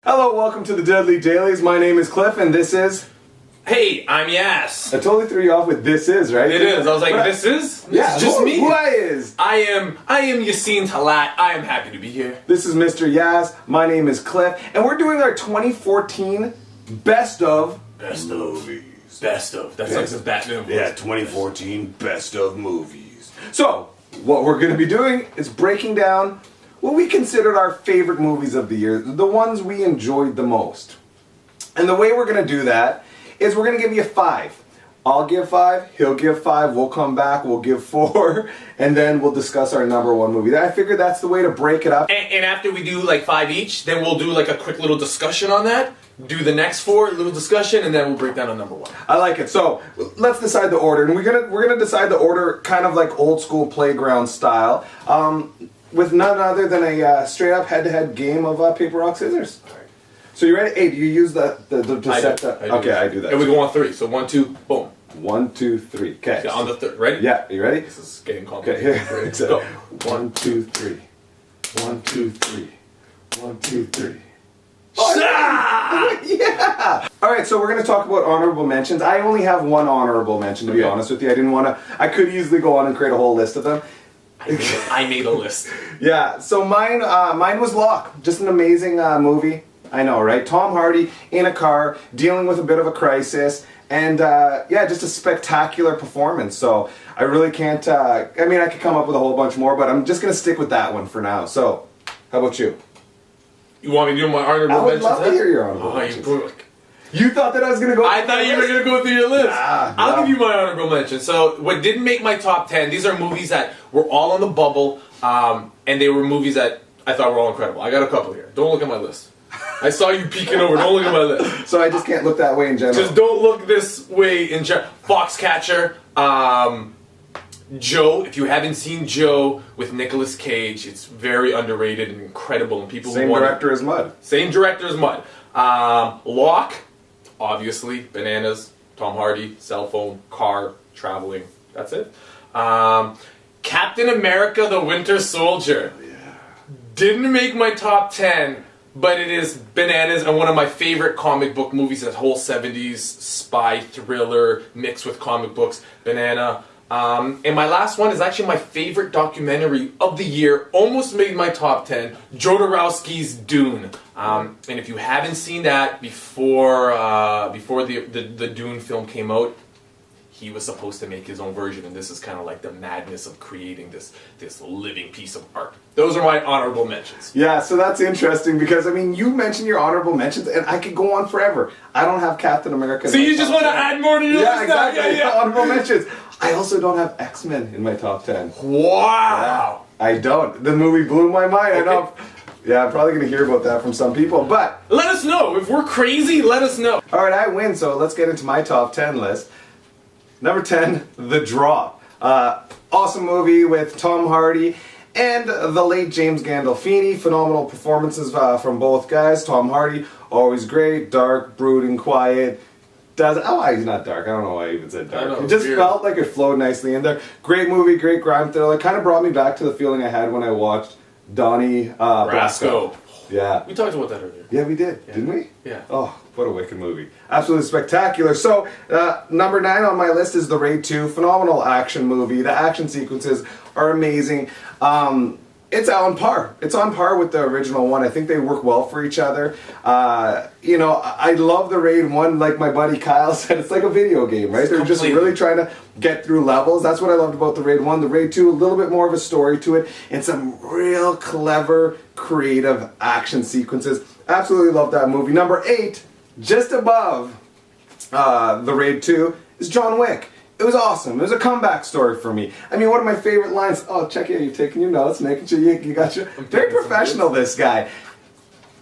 Hello, welcome to the Deadly Dailies. My name is Cliff, and this is... Hey, I'm Yas. I totally threw you off with "this is," right? It is. I was like, this is just me. Who I is? I am Yas and Cliff. I am happy to be here. This is Mr. Yas. My name is Cliff, and we're doing our 2014 Best of Movies. Best of. That's like the Batman. Yeah, 2014 Best of Movies. So, what we're going to be doing is breaking down what we considered our favorite movies of the year, the ones we enjoyed the most. And the way we're going to do that is we're going to give you 5. I'll give 5, he'll give 5, we'll come back, we'll give 4, and then we'll discuss our number 1 movie. I figured that's the way to break it up. And after we do like 5 each, then we'll do like a quick little discussion on that. Do the next 4, little discussion, and then we'll break down on number 1. I like it. So let's decide the order, and we're gonna decide the order kind of like old school playground style, with none other than a straight up head-to-head game of paper rock scissors. All right. So you ready? Hey, do you use the set? Okay, I do that. And we go on 3. So 1, 2, boom. 1, 2, 3. Okay. So on the third. Ready? Yeah. You ready? This is getting complicated. Okay. Here. Go. 1, 2, 3. 1, 2, 3. 1, 2, 3. Oh, yeah! Alright, so we're going to talk about honorable mentions. I only have one honorable mention, to be honest with you. I didn't want to... I could easily go on and create a whole list of them. I made a list. Yeah, so mine was Locke. Just an amazing movie. I know, right? Tom Hardy in a car, dealing with a bit of a crisis, and yeah, just a spectacular performance. So I really can't... I mean, I could come up with a whole bunch more, but I'm just going to stick with that one for now. So, how about you? You want me to do my honorable mentions? I would love to hear your honorable mentions. You thought that I was going to go... I thought you were going to go through your list. I'll no. give you my honorable mention. So, what didn't make my top 10, these are movies that were all on the bubble, and they were movies that I thought were all incredible. I got a couple here. Don't look at my list. I saw you peeking over. Don't look at my list. So I just can't look that way in general. Just don't look this way in general. Foxcatcher, Joe. If you haven't seen Joe with Nicolas Cage, it's very underrated and incredible. And people Same director as Mud. Same director as Mud. Locke, obviously. Bananas. Tom Hardy. Cell phone. Car. Traveling. That's it. Captain America: The Winter Soldier. Yeah. Didn't make my top 10. But it is bananas and one of my favorite comic book movies, that whole 70s spy thriller mixed with comic books. Banana. And my last one is actually my favorite documentary of the year. Almost made my top 10. Jodorowsky's Dune. And if you haven't seen that before the Dune film came out, he was supposed to make his own version, and this is kind of like the madness of creating this living piece of art. Those are my honorable mentions. Yeah, so that's interesting because, I mean, you mentioned your honorable mentions, and I could go on forever. I don't have Captain America. So you just want to add more to your list? Yeah, exactly. Yeah. Honorable mentions. I also don't have X-Men in my top 10. Wow. Yeah, I don't. The movie blew my mind. Okay. I know. Yeah, I'm probably going to hear about that from some people, but... Let us know. If we're crazy, let us know. All right, I win, so let's get into my top 10 list. Number 10, The Draw. Awesome movie with Tom Hardy and the late James Gandolfini. Phenomenal performances from both guys. Tom Hardy, always great, dark, brooding, quiet. He's not dark. I don't know why I even said dark. It just felt like it flowed nicely in there. Great movie, great crime thriller. Kind of brought me back to the feeling I had when I watched Donnie Brasco. Yeah. We talked about that earlier. Yeah, we did. Yeah. Didn't we? Yeah. Oh, what a wicked movie. Absolutely spectacular. So, number 9 on my list is The Raid 2. Phenomenal action movie. The action sequences are amazing. It's on par. It's on par with the original one. I think they work well for each other. You know, I love The Raid 1, like my buddy Kyle said. It's like a video game, right? They're just really trying to get through levels. That's what I loved about The Raid 1. The Raid 2, a little bit more of a story to it, and some real clever, creative action sequences. Absolutely love that movie. Number 8, just above The Raid 2, is John Wick. It was awesome. It was a comeback story for me. I mean, one of my favorite lines... Oh, check it out. You're taking your notes, making sure you got your... Very professional, this guy.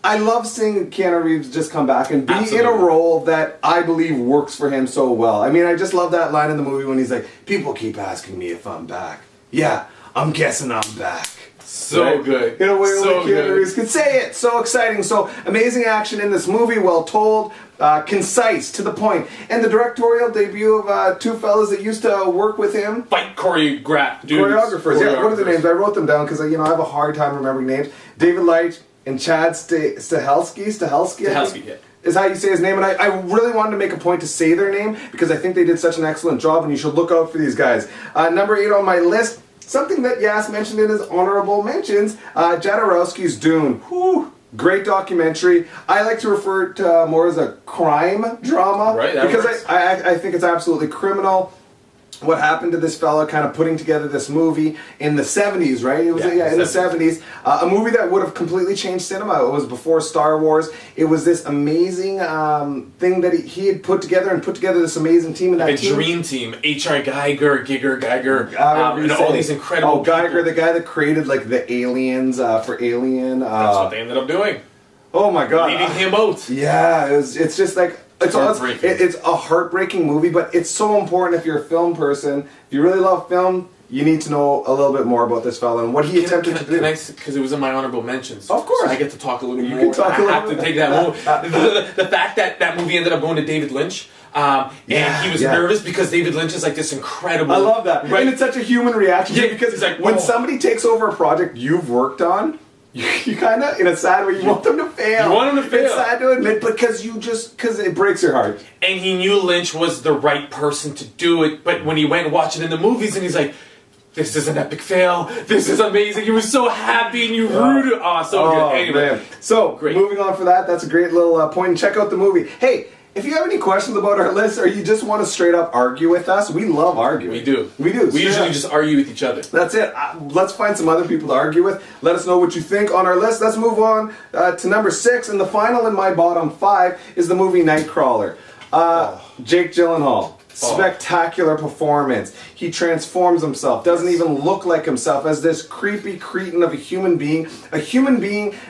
I love seeing Keanu Reeves just come back and be in a role that I believe works for him so well. I mean, I just love that line in the movie when he's like, people keep asking me if I'm back. Yeah, I'm guessing I'm back. So good. In a way only Keanu Reeves could say it. So exciting. So amazing action in this movie, well told, concise, to the point. And the directorial debut of 2 fellas that used to work with him. Fight choreographers. Yeah, what are the names? I wrote them down because I have a hard time remembering names. David Leitch, and Chad Stahelski, Yeah. is how you say his name. And I really wanted to make a point to say their name because I think they did such an excellent job, and you should look out for these guys. Number 8 on my list, something that Yas mentioned in his honorable mentions, Jodorowsky's Dune. Whew. Great documentary. I like to refer to more as a crime drama, right? Because I think it's absolutely criminal what happened to this fella kind of putting together this movie in the 70s, right? It was in the 70s. A movie that would have completely changed cinema. It was before Star Wars. It was this amazing thing that he had put together this amazing team. And that dream team. H.R. Geiger, and all these incredible Geiger, people. the guy that created like the aliens for Alien. That's what they ended up doing. Oh my God. Leaving him out. Yeah, it's just like... It's a heartbreaking movie, but it's so important if you're a film person. If you really love film, you need to know a little bit more about this fella and what he attempted to do. Because it was in my honorable mentions. Of course. So I get to talk a little more. Can talk I have to take that moment. The fact that movie ended up going to David Lynch, and he was nervous because David Lynch is like this incredible... I love that. Right? And it's such a human reaction because it's like, when somebody takes over a project you've worked on, you kind of, in a sad way, you want them to fail. You want them to fail. It's sad to admit, because it breaks your heart. And he knew Lynch was the right person to do it, but when he went and watched it in the movies, and he's like, this is an epic fail, this is amazing, he was so happy, and you rooted, so good. Anyway, man. So, great. Moving on for that's a great little point, and check out the movie. Hey, if you have any questions about our list, or you just want to straight up argue with us, we love arguing. We do. We usually just argue with each other. That's it. Let's find some other people to argue with. Let us know what you think on our list. Let's move on to number 6, and the final in my bottom 5 is the movie Nightcrawler. Jake Gyllenhaal. Spectacular performance. He transforms himself, doesn't even look like himself, as this creepy cretin of a human being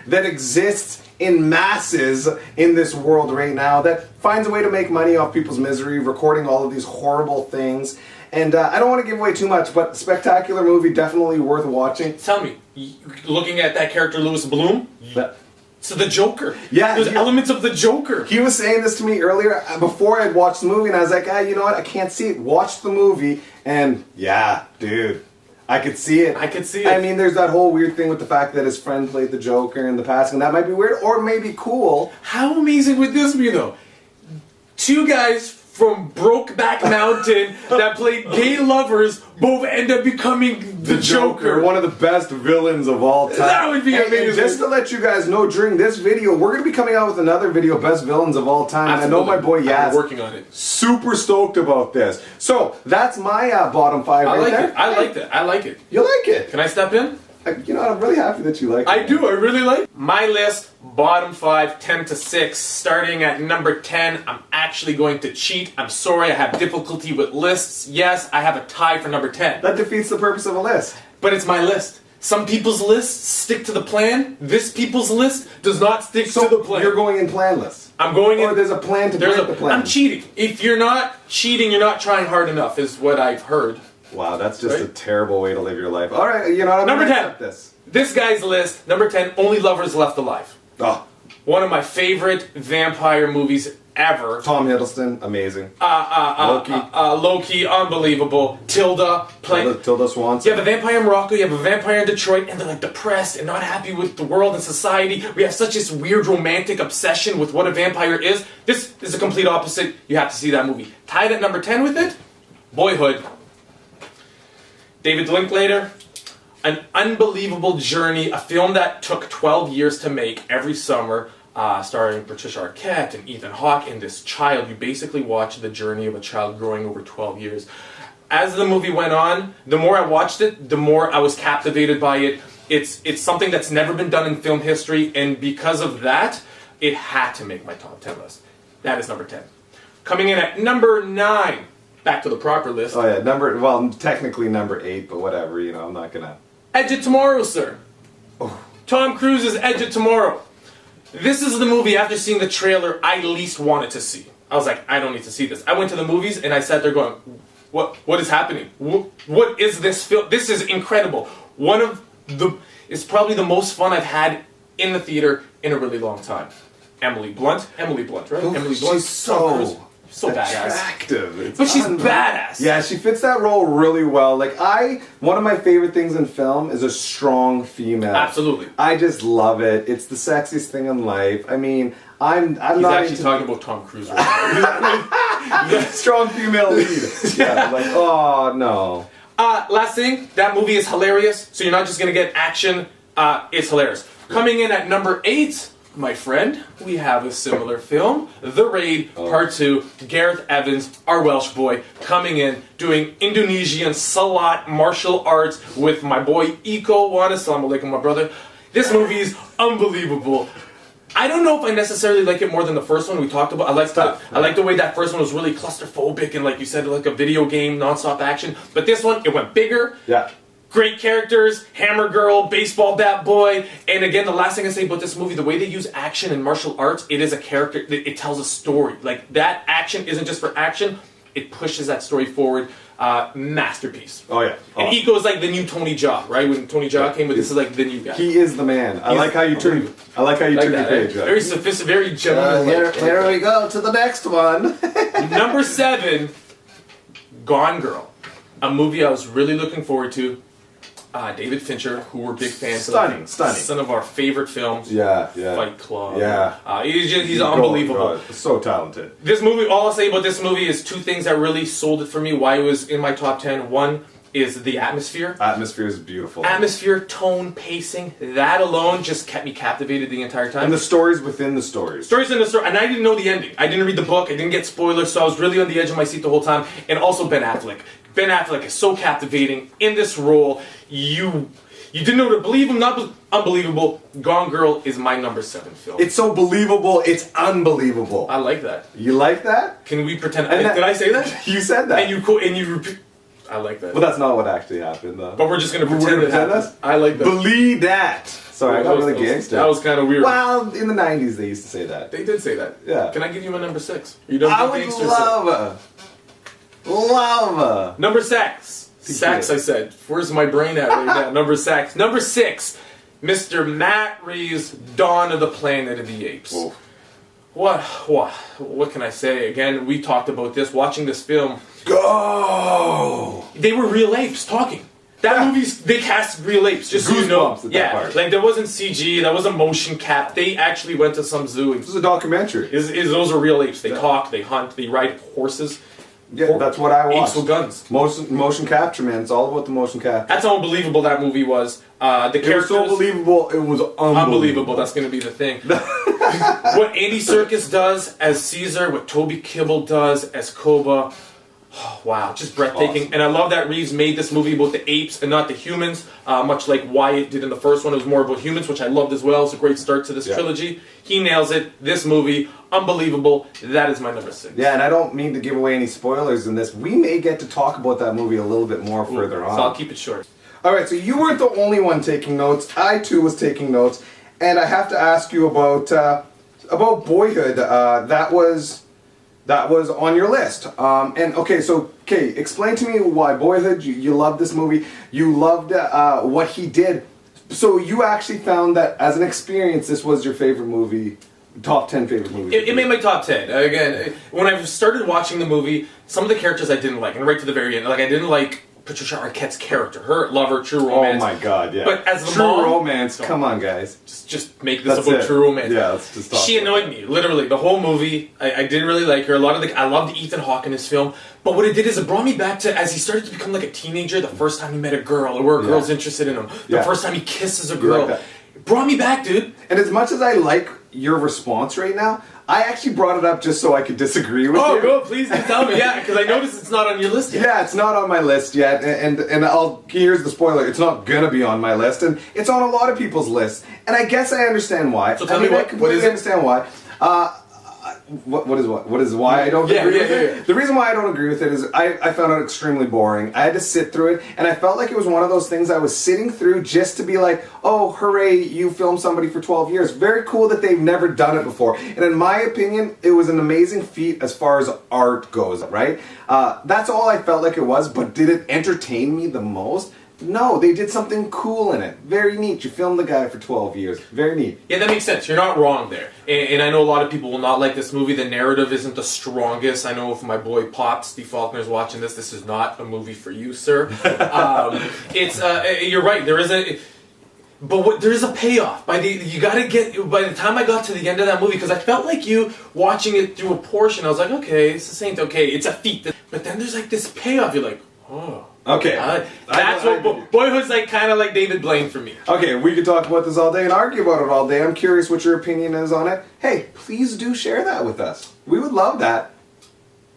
that exists in masses in this world right now, that finds a way to make money off people's misery, recording all of these horrible things. And I don't want to give away too much, but spectacular movie, definitely worth watching. Tell me, looking at that character Louis Bloom, so the Joker. Yeah, there's elements of the Joker. He was saying this to me earlier before I'd watched the movie, and I was like, you know what? I can't see it. Watch the movie, and yeah, dude, I could see it. I mean, there's that whole weird thing with the fact that his friend played the Joker in the past, and that might be weird or maybe cool. How amazing would this be, though? 2 guys from Brokeback Mountain that played gay lovers both end up becoming the Joker. One of the best villains of all time. That would be amazing. And just to let you guys know, during this video, we're going to be coming out with another video, Best Villains of All Time. Absolutely. I know my boy Yas. I'm working on it. Super stoked about this. So, that's my bottom 5 right there. I like it. You like it? Can I step in? You know, I'm really happy that you like it. I do, I really like it. My list, bottom 5, 10 to 6. Starting at number 10, I'm actually going to cheat. I'm sorry, I have difficulty with lists. Yes, I have a tie for number 10. That defeats the purpose of a list. But it's my list. Some people's lists stick to the plan. This people's list does not stick to the plan. You're going in planless. I'm going in... Or there's a plan to break the plan. I'm cheating. If you're not cheating, you're not trying hard enough, is what I've heard. Wow, that's just a terrible way to live your life. All right, you know what? I'm number 10. This guy's list, number 10, Only Lovers Left Alive. Oh. One of my favorite vampire movies ever. Tom Hiddleston, amazing. Loki, unbelievable. Tilda Swanson. You have a vampire in Morocco, you have a vampire in Detroit, and they're like depressed and not happy with the world and society. We have such this weird romantic obsession with what a vampire is. This is a complete opposite. You have to see that movie. Tied at number 10 with it, Boyhood. David Linklater, an unbelievable journey, a film that took 12 years to make every summer, starring Patricia Arquette and Ethan Hawke and this child. You basically watch the journey of a child growing over 12 years. As the movie went on, the more I watched it, the more I was captivated by it. It's something that's never been done in film history, and because of that, it had to make my top 10 list. That is number 10. Coming in at number 9. Back to the proper list. Oh yeah, technically number 8, but whatever, you know, I'm not gonna... Edge of Tomorrow, sir. Oh. Tom Cruise's Edge of Tomorrow. This is the movie, after seeing the trailer, I least wanted to see. I was like, I don't need to see this. I went to the movies and I sat there going, what is happening? What is this film? This is incredible. It's probably the most fun I've had in the theater in a really long time. Emily Blunt, right? Ooh, Emily Blunt. She's so So badass. attractive. It's But she's badass. Yeah, she fits that role really well. Like one of my favorite things in film is a strong female. Absolutely. I just love it. It's the sexiest thing in life. I mean, I'm He's not actually into talking about Tom Cruise right now. strong female lead. Yeah, like oh no. Last thing, that movie is hilarious. So you're not just gonna get action. It's hilarious. Coming in at number 8, my friend, we have a similar film, The Raid Part 2. Gareth Evans, our Welsh boy, coming in doing Indonesian Silat martial arts with my boy Iko Wan. Assalamu alaikum, my brother. This movie is unbelievable. I don't know if I necessarily like it more than the first one we talked about. I like the way that first one was really claustrophobic and, like you said, like a video game, non-stop action. But this one, it went bigger. Yeah. Great characters, hammer girl, baseball bat boy. And again, the last thing I say about this movie, the way they use action and martial arts, it is a character, it tells a story. Like, that action isn't just for action, it pushes that story forward. Masterpiece. Oh yeah. And Iko is like the new Tony Jaa, right? When Tony Jaa came, but this is like the new guy. He is the man. I like how you turn your page. Very sophisticated, very gentleman. Here we go to the next one. Number 7, Gone Girl. A movie I was really looking forward to. David Fincher, who we're big fans Stunning. of. Some of our favorite films. Yeah. Fight Club. Yeah. He's unbelievable. So talented. This movie, all I'll say about this movie is 2 things that really sold it for me, why it was in my top 10. One is the atmosphere. Atmosphere is beautiful. Atmosphere, tone, pacing, that alone just kept me captivated the entire time. And the stories within the stories. Stories in the story, and I didn't know the ending. I didn't read the book, I didn't get spoilers, so I was really on the edge of my seat the whole time. And also Ben Affleck. Ben Affleck is so captivating in this role. You didn't know to believe him, not unbelievable. Gone Girl is my number 7 film. It's so believable, it's unbelievable. I like that. You like that? Can we pretend? Did I say that? You said that. And you repeat. I like that. But that's not what actually happened, though. But we're just gonna We're pretend gonna it pretend happened. that? I like that. Believe that. Sorry, I got really gangster. That was kind of weird. Well, in the 90s they used to say that. They did say that. Yeah. Can I give you my number 6? You don't I would love Number 6. Sax, I said. Where's my brain at right now? Number 6. Number 6. Mr. Matt Reeves' Dawn of the Planet of the Apes. Oof. What can I say? Again, we talked about this. Watching this film, Go! they were real apes talking. That movie's, they cast real apes, just so you know. Goosebumps at that part. Like there wasn't CG, that wasn't motion cap. They actually went to some zoo. This is a documentary. Those are real apes. They talk, they hunt, they ride horses. Yeah, that's what I watched. Apes with guns. Motion capture, man. It's all about the motion capture. That's how unbelievable that movie was. The characters, It was so believable. It was unbelievable. That's going to be the thing. What Andy Serkis does as Caesar, what Toby Kebbell does as Koba. Oh, wow, just breathtaking. Awesome. And I love that Reeves made this movie about the apes and not the humans, much like Wyatt did in the first one. It was more about humans, which I loved as well. It's a great start to this trilogy. He nails it. This movie, unbelievable. That is my number 6. Yeah, and I don't mean to give away any spoilers in this. We may get to talk about that movie a little bit more further on. So I'll keep it short. Alright, so you weren't the only one taking notes. I too was taking notes. And I have to ask you about Boyhood. That was on your list. Explain to me why Boyhood, you loved this movie, you loved what he did. So you actually found that as an experience, this was your favorite movie, top 10 favorite movie. It made my top 10. Again, when I started watching the movie, some of the characters I didn't like, and right to the very end, like I didn't like Patricia Arquette's character, her lover, True Romance. Oh my god, yeah. But as the True mom, Romance, come on guys. Just make this That's about it. True Romance. Yeah, let's just talk. She annoyed me, literally. The whole movie, I didn't really like her. I loved Ethan Hawke in his film. But what it did is it brought me back to, as he started to become like a teenager, the first time he met a girl, or a girl's interested in him. The first time he kisses a girl. Like it brought me back, dude. And as much as I like your response right now, I actually brought it up just so I could disagree with you. Oh, go, please do tell me, yeah, because I noticed it's not on your list yet. Yeah, it's not on my list yet, and here's the spoiler, it's not gonna be on my list, and it's on a lot of people's lists, and I guess I understand why. So tell me what I completely is it? understand why. What is why I don't agree with it? Yeah. The reason why I don't agree with it is I found it extremely boring. I had to sit through it, and I felt like it was one of those things I was sitting through just to be like, oh, hooray, you filmed somebody for 12 years. Very cool that they've never done it before. And in my opinion, it was an amazing feat as far as art goes, right? That's all I felt like it was, but did it entertain me the most? No, they did something cool in it. Very neat. You filmed the guy for 12 years. Very neat. Yeah, that makes sense. You're not wrong there. And I know a lot of people will not like this movie. The narrative isn't the strongest. I know if my boy Pop, Steve Faulkner's watching this, this is not a movie for you, sir. You're right. There is a... But there is a payoff. By the time I got to the end of that movie, because I felt like you watching it through a portion, I was like, okay, this ain't okay. It's a feat. But then there's like this payoff. You're like, oh... Okay. That's what Boyhood's like, kind of like David Blaine for me. Okay, we could talk about this all day and argue about it all day. I'm curious what your opinion is on it. Hey, please do share that with us. We would love that.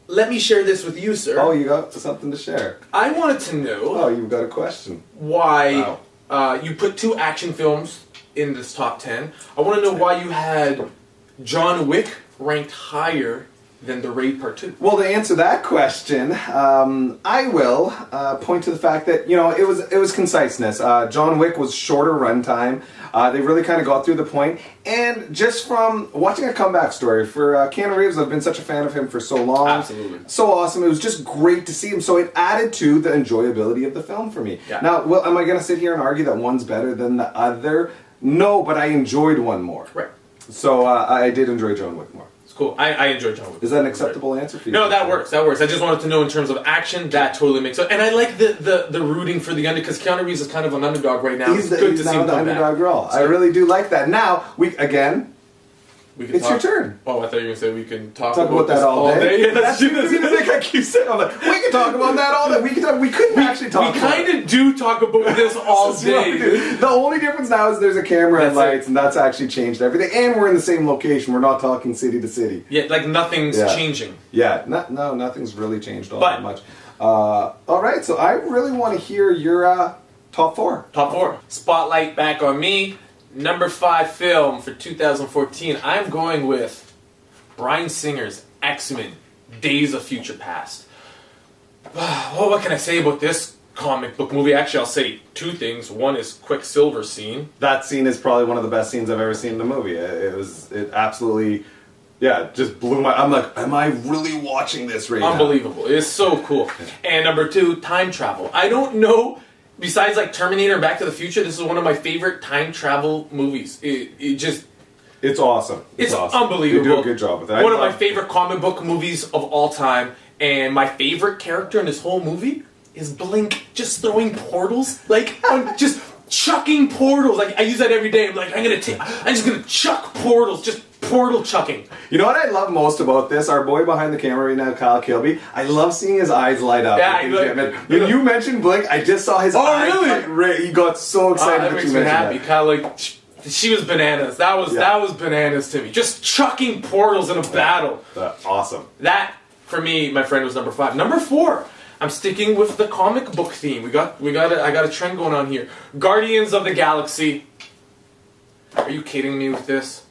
Let me share this with you, sir. Oh, you got something to share. I wanted to know... Oh, you've got a question. Why you put 2 action films in this top 10. I want to know why you had John Wick ranked higher than The Raid Part 2. Well, to answer that question, I will point to the fact that, it was conciseness. John Wick was shorter runtime. They really kind of got through the point. And just from watching a comeback story for Keanu Reeves, I've been such a fan of him for so long. Absolutely. So awesome. It was just great to see him. So it added to the enjoyability of the film for me. Yeah. Now, am I going to sit here and argue that one's better than the other? No, but I enjoyed one more. Right. So I did enjoy John Wick more. Cool. I enjoy John Wick. Is that an acceptable answer for you? No, that works. That works. I just wanted to know in terms of action, that totally makes sense. And I like the rooting for the under, because Keanu Reeves is kind of an underdog right now. He's now the underdog role. I really do like that. Now, it's your turn. Oh, I thought you were going to say we can talk about that all day. Yeah, that's the thing I keep saying. I'm like, we can talk about that all day. We couldn't actually talk about it. We kind of do talk about this all day. The only difference now is there's a camera and lights, and that's actually changed everything. And we're in the same location. We're not talking city to city. Yeah, like nothing's changing. Yeah, no, nothing's really changed all that much. All right, so I really want to hear your top 4. Top 4. Spotlight back on me. Number 5 film for 2014. I'm going with Bryan Singer's X-Men: Days of Future Past. Well, what can I say about this comic book movie? Actually, I'll say 2 things. One is Quicksilver scene. That scene is probably one of the best scenes I've ever seen in a movie. It absolutely, just blew my... I'm like, am I really watching this right now? Unbelievable. It's so cool. And number 2, time travel. I don't know... Besides like Terminator and Back to the Future, this is one of my favorite time travel movies. It's awesome. It's awesome. Unbelievable. You do a good job with that. One of my favorite comic book movies of all time. And my favorite character in this whole movie is Blink, just throwing portals. Like, just chucking portals. Like, I use that every day. I'm like, I'm just gonna chuck portals. Just portal chucking. You know what I love most about this? Our boy behind the camera right now, Kyle Kilby. I love seeing his eyes light up. Yeah, when you mentioned Blink, I just saw his eyes. Oh, really? He got so excited that makes me happy. Kyle, like, she was bananas. That was bananas to me. Just chucking portals in a battle. Awesome. That, for me, my friend, was number 5. Number 4. I'm sticking with the comic book theme. I got a trend going on here. Guardians of the Galaxy. Are you kidding me with this?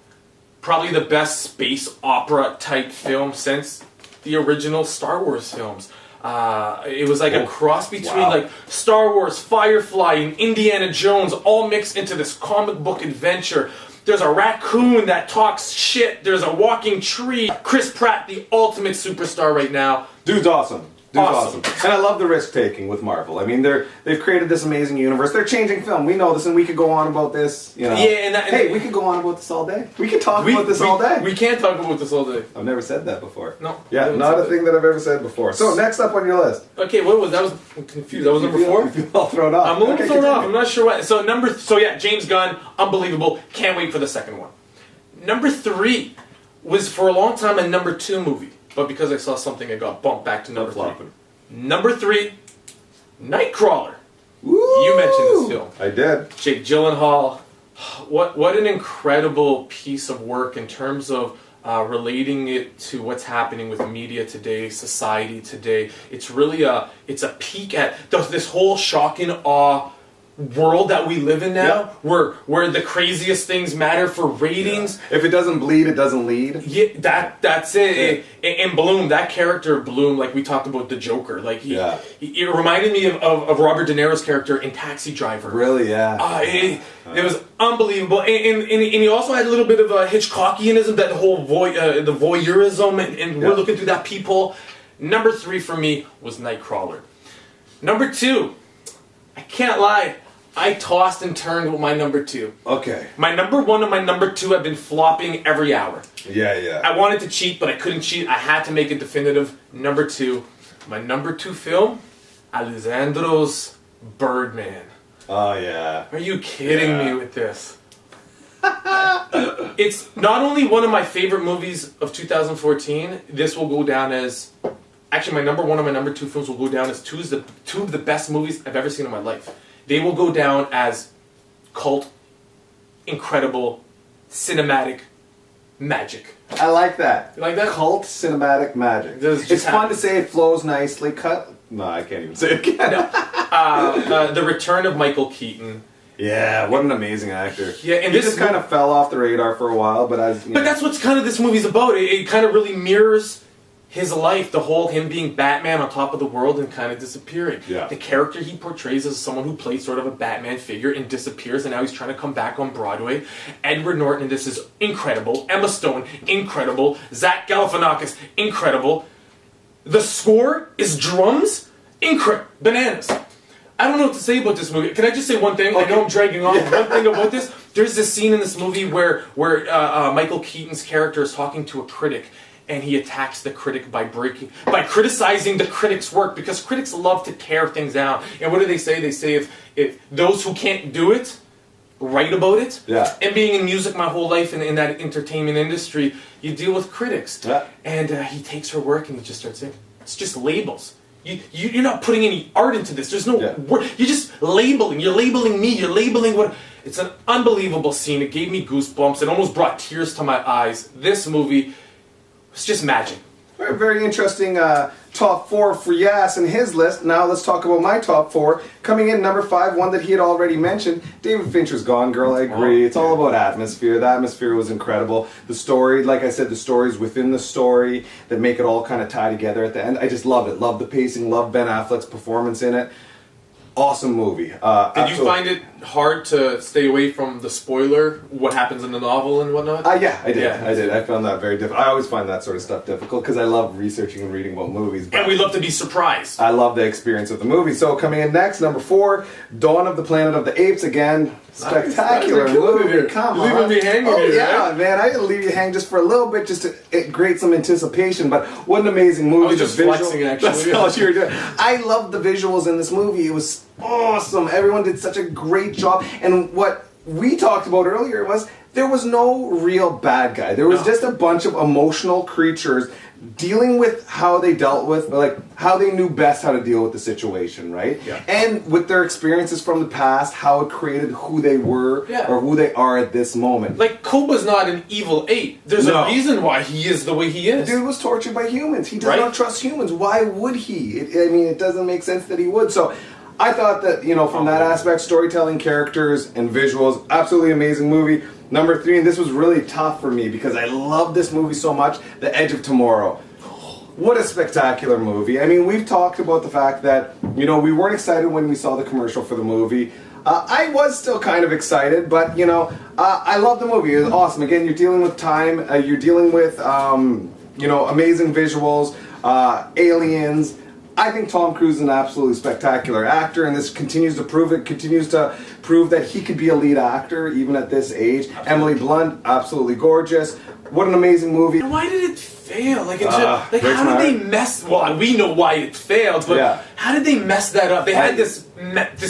Probably the best space opera type film since the original Star Wars films. It was like a cross between like Star Wars, Firefly, and Indiana Jones all mixed into this comic book adventure. There's a raccoon that talks shit. There's a walking tree. Chris Pratt, the ultimate superstar right now. Dude's awesome. Awesome. And I love the risk taking with Marvel. I mean, they've created this amazing universe. They're changing film. We know this, and we could go on about this. Yeah, hey, we could go on about this all day. We could talk about this all day. We can't talk about this all day. I've never said that before. No. Yeah, not a thing that I've ever said before. So next up on your list. Okay, what was that? I'm confused. That was number 4. You feel all thrown off. I'm a little thrown off. I'm not sure why. So James Gunn, unbelievable. Can't wait for the second one. Number 3 was for a long time a number 2 movie, but because I saw something, I got bumped back to number 3. Number 3, Nightcrawler. Woo! You mentioned this film. I did. Jake Gyllenhaal. What an incredible piece of work in terms of relating it to what's happening with media today, society today. It's really a peek at this whole shock and awe world that we live in now, where the craziest things matter for ratings. If it doesn't bleed, it doesn't lead. Yeah, that's it. And Bloom, that character Bloom, like we talked about the Joker, like it reminded me of Robert De Niro's character in Taxi Driver. Really, yeah. It was unbelievable, and he also had a little bit of a Hitchcockianism, that whole the voyeurism, and we're looking through that peephole. Number 3 for me was Nightcrawler. Number 2. I can't lie. I tossed and turned with my number 2. Okay. My number 1 and my number 2 have been flopping every hour. Yeah. I wanted to cheat, but I couldn't cheat. I had to make it definitive. Number 2. My number 2 film, Alessandro's Birdman. Oh, yeah. Are you kidding me with this? It's not only one of my favorite movies of 2014, this will go down as... Actually, my number 1 and my number 2 films will go down as two of the best movies I've ever seen in my life. They will go down as cult, incredible, cinematic magic. I like that. You like that? Cult cinematic magic. It's fun to say. It flows nicely. No, I can't even say it again. No. The return of Michael Keaton. Yeah, what an amazing actor. Yeah, and he just kind of fell off the radar for a while, but But that's what's kind of this movie's about. It kind of really mirrors his life, the whole him being Batman on top of the world and kind of disappearing. Yeah. The character he portrays as someone who plays sort of a Batman figure and disappears, and now he's trying to come back on Broadway. Edward Norton in this is incredible. Emma Stone, incredible. Zach Galifianakis, incredible. The score is drums, bananas. I don't know what to say about this movie. Can I just say one thing? Okay. I know I'm dragging on. Yeah. One thing about this. There's this scene in this movie where Michael Keaton's character is talking to a critic, and he attacks the critic by criticizing the critic's work, because critics love to tear things down. And what do they say? They say if those who can't do it write about it. Yeah. And being in music my whole life in that entertainment industry, you deal with critics. Yeah. And he takes her work and he just starts saying, it's just labels. You're not putting any art into this. There's no word. You're just labeling. You're labeling me. You're labeling what... It's an unbelievable scene. It gave me goosebumps. It almost brought tears to my eyes. This movie... It's just magic. Very interesting top 4 for Yas and his list. Now let's talk about my top 4. Coming in number 5, one that he had already mentioned, David Fincher's Gone Girl. I agree. It's all about atmosphere. The atmosphere was incredible. The story, like I said, the stories within the story that make it all kind of tie together at the end. I just loved it. Loved the pacing. Loved Ben Affleck's performance in it. Awesome movie. Did you find it hard to stay away from the spoiler, what happens in the novel and whatnot? Yeah, I did. Yeah. I did. I found that very difficult. I always find that sort of stuff difficult because I love researching and reading about movies. And we love to be surprised. I love the experience of the movie. So coming in next, number 4, Dawn of the Planet of the Apes. Again, spectacular movie. Come on. Leaving me hanging here, yeah, right? Man. I didn't leave you hanging just for a little bit, just to create some anticipation. But what an amazing movie. I was just flexing, actually. That's all you were doing. I loved the visuals in this movie. It was awesome. Everyone did such a great job. And what we talked about earlier was there was no real bad guy. There was just a bunch of emotional creatures dealing with how they dealt with, like, how they knew best how to deal with the situation, right? Yeah. And with their experiences from the past, how it created who they were or who they are at this moment. Like, Koba's not an evil ape. There's a reason why he is the way he is. The dude was tortured by humans. He does not trust humans. Why would he? It doesn't make sense that he would. So I thought that, from that aspect, storytelling, characters, and visuals, absolutely amazing movie. Number 3, and this was really tough for me because I love this movie so much, The Edge of Tomorrow. What a spectacular movie. I mean, we've talked about the fact that, we weren't excited when we saw the commercial for the movie. I was still kind of excited, but, I love the movie. It was awesome. Again, you're dealing with time. You're dealing with, amazing visuals, aliens. I think Tom Cruise is an absolutely spectacular actor, and this continues to prove it. Continues to prove that he could be a lead actor even at this age. Absolutely. Emily Blunt, absolutely gorgeous. What an amazing movie. And why did it fail? How did they mess? Well, we know why it failed, but how did they mess that up? They had this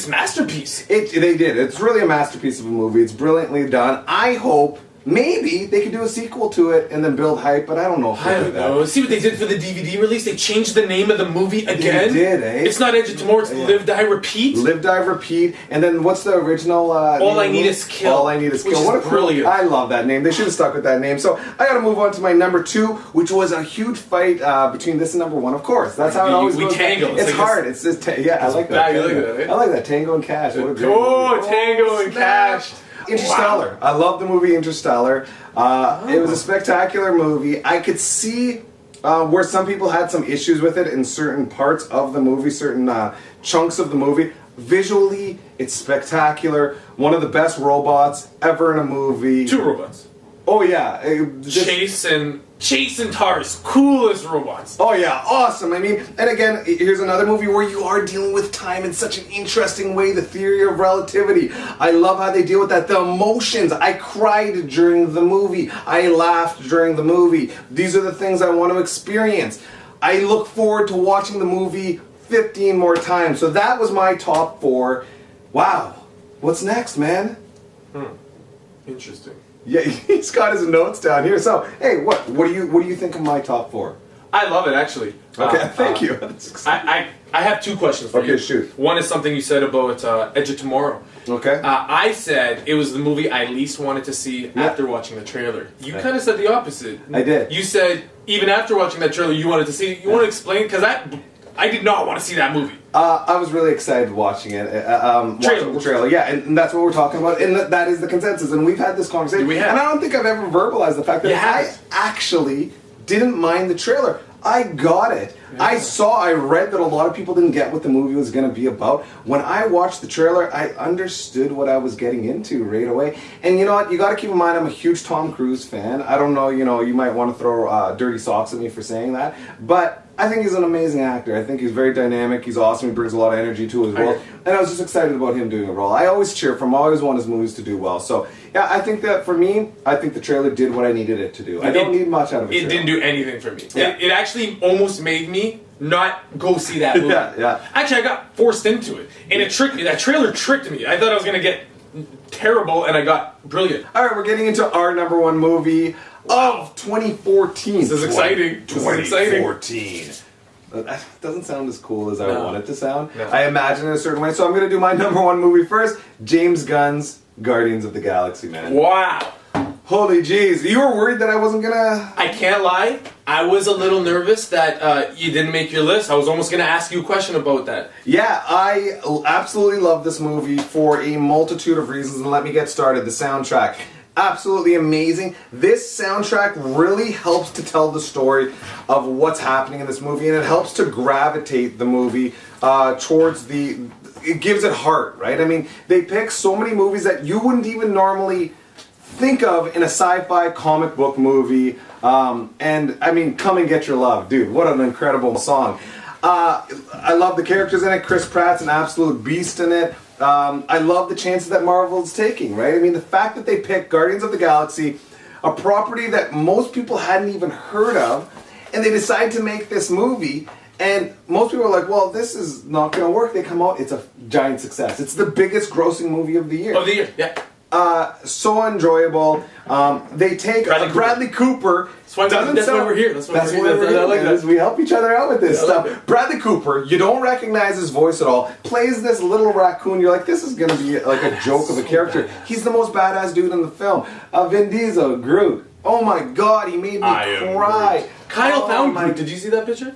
masterpiece. They did. It's really a masterpiece of a movie. It's brilliantly done. I hope. Maybe they could do a sequel to it and then build hype, but I don't know if they do that. See what they did for the DVD release? They changed the name of the movie again. They did, eh? It's not Edge of Tomorrow, it's Live, Die, Repeat. Live, Die, Repeat. And then what's the original All I Need Is Kill. All I Need Is Kill. What a brilliant. I love that name. They should have stuck with that name. So I gotta move on to my number 2, which was a huge fight between this and number 1, of course. That's how it always goes. We tangle. It's hard. It's just, I like that. You like that, eh? I like that. Tango and Cash. What a great movie. Tango and Cash. Interstellar. Wow. I love the movie Interstellar. It was a spectacular movie. I could see where some people had some issues with it in certain parts of the movie, certain chunks of the movie. Visually, it's spectacular. One of the best robots ever in a movie. 2 robots. Oh yeah. Chase and Tars, coolest robots. Oh yeah, awesome. I mean, and again, here's another movie where you are dealing with time in such an interesting way. The theory of relativity. I love how they deal with that. The emotions. I cried during the movie. I laughed during the movie. These are the things I want to experience. I look forward to watching the movie 15 more times. So that was my top 4. Wow. What's next, man? Interesting. Yeah, he's got his notes down here. So, hey, what do you think of my top 4? I love it, actually. Okay, thank you. That's exciting. I have 2 questions for you. Okay, shoot. One is something you said about Edge of Tomorrow. Okay. I said it was the movie I least wanted to see after watching the trailer. You kind of said the opposite. I did. You said even after watching that trailer, you wanted to see it. You want to explain? Because I did not want to see that movie. I was really excited watching it. Watching the trailer, yeah, and that's what we're talking about, and that is the consensus. And we've had this conversation, We have. and I don't think I've ever verbalized the fact that I actually didn't mind the trailer. I got it. Yeah. I read that a lot of people didn't get what the movie was going to be about. When I watched the trailer, I understood what I was getting into right away. And you know what? You got to keep in mind, I'm a huge Tom Cruise fan. I don't know, you might want to throw dirty socks at me for saying that, but I think he's an amazing actor. I think he's very dynamic. He's awesome. He brings a lot of energy to his role. And I was just excited about him doing a role. I always cheer for him. I always want his movies to do well. So, yeah, I think that for me, I think the trailer did what I needed it to do. I don't need much out of it. It didn't do anything for me. Yeah. It actually almost made me not go see that movie. Yeah. Actually, I got forced into it. And it tricked me. That trailer tricked me. I thought I was going to get terrible, and I got brilliant. All right, we're getting into our number 1 movie of 2014. This is exciting. 2014. That doesn't sound as cool as I want it to sound. No. I imagine it a certain way. So I'm going to do my number 1 movie first. James Gunn's Guardians of the Galaxy, man. Wow. Holy jeez. You were worried that I wasn't going to... I can't lie. I was a little nervous that you didn't make your list. I was almost going to ask you a question about that. Yeah, I absolutely love this movie for a multitude of reasons. And let me get started. The soundtrack. Absolutely amazing. This soundtrack really helps to tell the story of what's happening in this movie, and it helps to gravitate the movie towards it gives it heart, right? I mean, they pick so many movies that you wouldn't even normally think of in a sci-fi comic book movie. And I mean, Come and Get Your Love. Dude, what an incredible song. I love the characters in it. Chris Pratt's an absolute beast in it. I love the chances that Marvel's taking, right? I mean, the fact that they picked Guardians of the Galaxy, a property that most people hadn't even heard of, and they decide to make this movie, and most people are like, well, this is not going to work. They come out, it's a giant success. It's the biggest grossing movie of the year. Of the year, yeah. So enjoyable. They take Bradley Cooper. That's why we're here. That's why we're here. I like that. We help each other out with this stuff. Bradley Cooper, you don't recognize his voice at all, plays this little raccoon. You're like, this is going to be like a joke of a character. Badass. He's the most badass dude in the film. Vin Diesel, Groot. Oh my God, he made me cry. Kyle found Groot. Did you see that picture?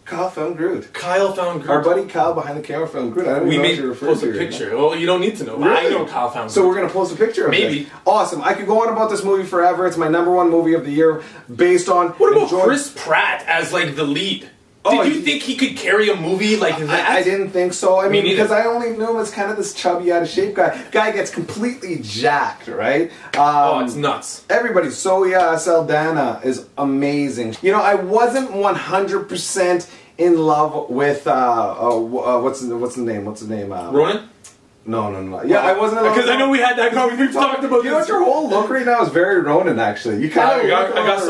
Kyle found Groot. Kyle found Groot. Our buddy Kyle behind the camera found Groot. I don't even know what you're referring to. We made post a picture. Well, you don't need to know. Really? I know Kyle found Groot. So we're going to post a picture of Maybe. This. Awesome. I could go on about this movie forever. It's my number 1 movie of the year based on... What about Chris Pratt as, like, the lead? Did you think he could carry a movie like that? I didn't think so. I mean, because I only knew him as kind of this chubby, out of shape guy. Guy gets completely jacked, right? It's nuts. Everybody, Zoe Saldana is amazing. You know, I wasn't 100% in love with what's the name? Ronan? No. Yeah, I wasn't in love because I know we had that conversation. We've talked about this. You know what, your whole look right now is very Ronan, actually. You kind of I got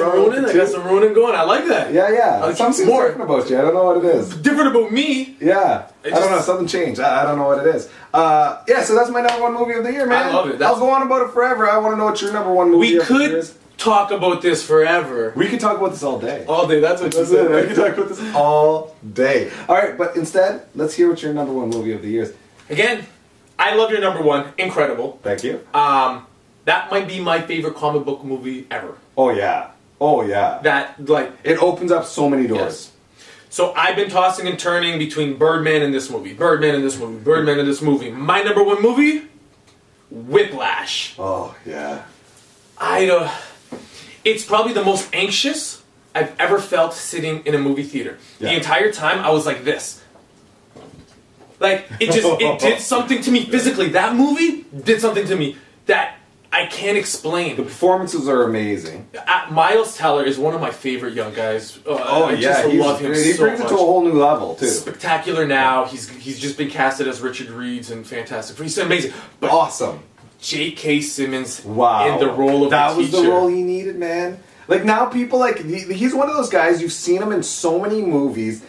some Ronan going. I like that. Yeah. Something's different about you. I don't know what it is. Different about me. Yeah. I don't know. Something changed. I don't know what it is. So that's my number 1 movie of the year, man. I love it. I'll go on about it forever. I want to know what your number 1 movie of the year is. Talk about this forever. We could talk about this all day. All day, that's what you said. We could talk about this all day. Alright, but instead, let's hear what your number 1 movie of the year is. Again, I love your number 1. Incredible. Thank you. That might be my favorite comic book movie ever. Oh yeah. That, like... It opens up so many doors. Yes. So I've been tossing and turning between Birdman and this movie. Birdman and this movie. My number 1 movie? Whiplash. Oh, yeah. It's probably the most anxious I've ever felt sitting in a movie theater. Yeah. The entire time I was like this. Like, it did something to me physically. That movie did something to me that I can't explain. The performances are amazing. Miles Teller is one of my favorite young guys. I He's love him great. He so brings much. it to a whole new level too. Spectacular now. He's just been casted as Richard Reeds and Fantastic Four. He's amazing. But Awesome. J.K. Simmons Wow. in the role of that the was teacher. the role he needed, man. Like now, people like he's one of those guys you've seen him in so many movies,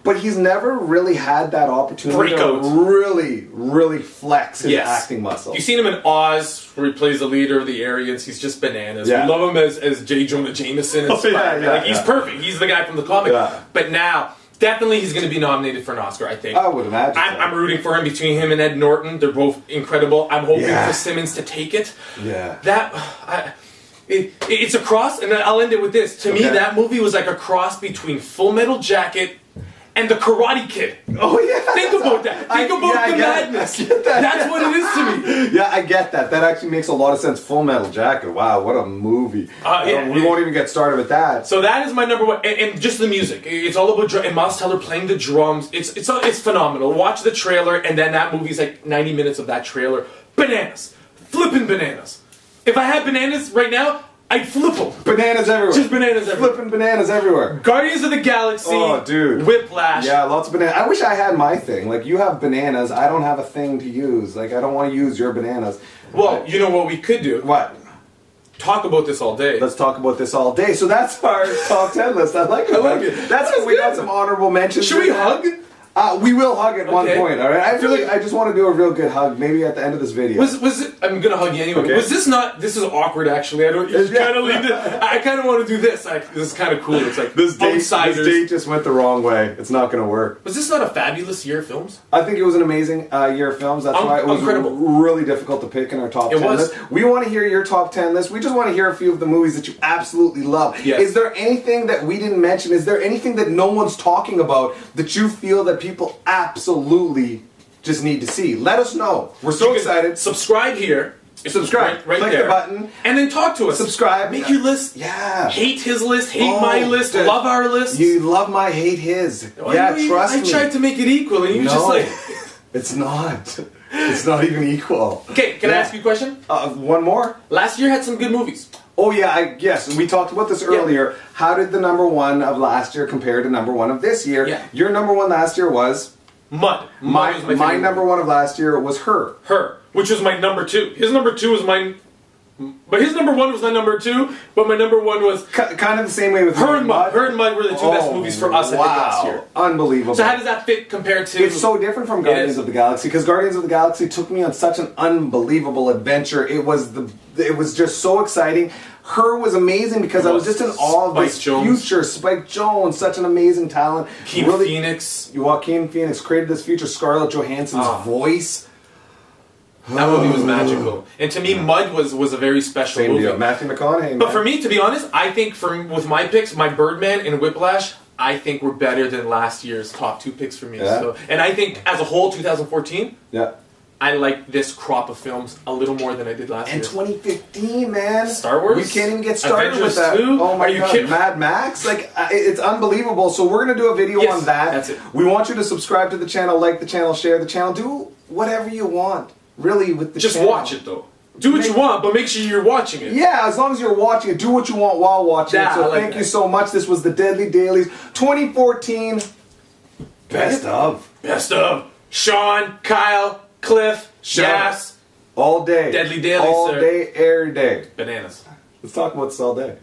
but he's never really had that opportunity Breakout. to really flex his acting muscle. You've seen him in Oz, where he plays the leader of the Aryans. He's just bananas. Yeah. We love him as J. Jonah Jameson. And Spider-Man. He's perfect. He's the guy from the comic. Yeah. But now, definitely he's going to be nominated for an Oscar, I think. I would imagine. I'm rooting for him between him and Ed Norton. They're both incredible. I'm hoping Yeah. for Simmons to take it. Yeah. It's a cross, and I'll end it with this. To me, that movie was like a cross between Full Metal Jacket and The Karate Kid. Oh yeah. Think about that. Think about the madness. That's what it is to me. Yeah, I get that. That actually makes a lot of sense. Full Metal Jacket. Wow, what a movie. We won't even get started with that. So that is my number one, and just the music. It's all about and Miles Teller playing the drums. It's phenomenal. Watch the trailer, and then that movie's like 90 minutes of that trailer. Bananas, flipping bananas. If I had bananas right now, I'd flip them. Bananas everywhere. Just bananas everywhere. Flipping bananas everywhere. Guardians of the Galaxy. Oh, dude. Whiplash. Yeah, lots of bananas. I wish I had my thing. Like, you have bananas. I don't have a thing to use. Like, I don't want to use your bananas. Well, you know what we could do? What? Talk about this all day. Let's talk about this all day. So that's our top 10 list. I like it. I like it. That's good. We got some honorable mentions. Should we hug? We will hug at one Okay. point, alright? I feel like I just want to do a real good hug, maybe at the end of this video. Was it? I'm gonna hug you anyway. Okay. Was this not? This is awkward, actually. I don't. You kind of leave it. I kind of want to do this. This is kind of cool. It's like This outsiders. date just went the wrong way. It's not going to work. Was this not a fabulous year of films? I think it was an amazing year of films. That's why it was Incredible. really difficult to pick in our top 10 was. list. We want to hear your top 10 list. We just want to hear a few of the movies that you absolutely love. Yes. Is there anything that we didn't mention? Is there anything that no one's talking about that you feel that people absolutely just need to see? Let us know. We're so excited. Subscribe here. Subscribe. Right Click there. the button. And then talk to us. Subscribe. Make your list. Yeah. Hate his list. Hate my list. dude. Love our list. You love my hate his. Oh, Yeah, you- trust me. I tried to make it equal, and you just like. It's not. It's not even equal. Okay, can I ask you a question? One more? Last year had some good movies. Oh yeah, yes, and we talked about this earlier. How did the number one of last year compare to number one of this year? Yeah. Your number one last year was? Mud. My was my favorite number movie. one of last year was Her. Her, which was my number two. His number two was mine. But his number one was my number two, but my number one was Kind of the same way with Her and Mud. Her and Mud were the two best movies for us, I think, last year. Unbelievable. So how does that fit compared to... It's so different from Guardians of the Galaxy, because Guardians of the Galaxy took me on such an unbelievable adventure. It was just so exciting. Her was amazing because I was just in awe of this future. Spike Jonze, such an amazing talent. Joaquin Phoenix created this future. Scarlett Johansson's voice. That movie was magical. And to me, Mud was a very special movie. Deal. Matthew McConaughey. Man. But for me, to be honest, I think with my picks, my Birdman and Whiplash, I think were better than last year's top two picks for me. Yeah. So, and I think as a whole, 2014, yeah. I like this crop of films a little more than I did last year. And 2015, man. Star Wars? We can't even get started Avengers with that. 2? Oh my Are you god. kidding? Mad Max? Like, it's unbelievable. So we're going to do a video on that. That's it. We want you to subscribe to the channel, like the channel, share the channel. Do whatever you want, really, with the Just channel. watch it, though. Do what you want, but make sure you're watching it. Yeah, as long as you're watching it, do what you want while watching it. So like thank you so much. This was the Deadly Dailies 2014 Best of. Best of. Sean, Kyle, Cliff, Yas. All day. Deadly Dailies, all sir. day, every day. Bananas. Let's talk about this all day.